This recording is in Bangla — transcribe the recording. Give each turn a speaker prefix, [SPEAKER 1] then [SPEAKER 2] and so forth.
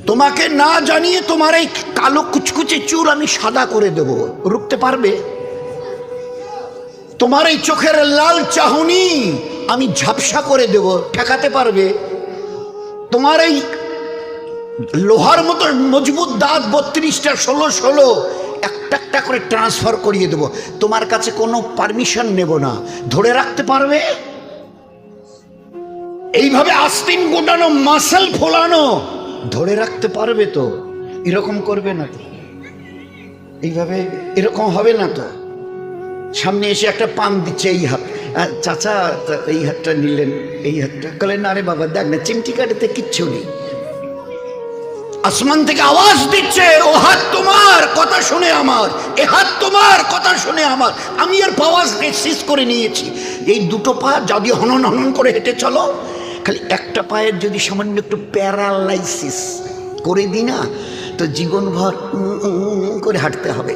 [SPEAKER 1] তোমাকে না জানিয়ে তোমার এই কালো কুচকুচে চুল আমি সাদা করে দেব, রুখতে পারবে? তোমার এই চোখের লাল চাহনি আমি ঝাপসা করে দেব, ঠেকাতে পারবে? তোমার এই লোহার মতো মজবুত দাঁত 32টা 16 একটা একটা করে ট্রান্সফার করিয়ে দেব, তোমার কাছে কোনো পারমিশন নেব না, ধরে রাখতে পারবে? এইভাবে আস্তিন গোটানো, মাসেল ফোলানো, ধরে রাখতে পারবে তো? এরকম করবে না তো? এইভাবে এরকম হবে না তো? সামনে এসে একটা পান দিচ্ছে, এই হাত, চাচা এই হাতটা নিলেন, এই হাতটা বললেন, আরে বাবা দেখ না, চিমটি কাটাতে কিচ্ছু নেই। আসমান থেকে আওয়াজ দিচ্ছে, ও হাত তোমার কথা শুনে আমার, এ হাত তোমার কথা শুনে আমার। আমি এর পাওয়ার সিজ করে নিয়েছি। এই দুটো পা যদি হনন হনন করে হেঁটে চলো, খালি একটা পায়ের যদি সামান্য একটু প্যারালাইসিস করে দিই না, তো জীবনভর করে হাঁটতে হবে।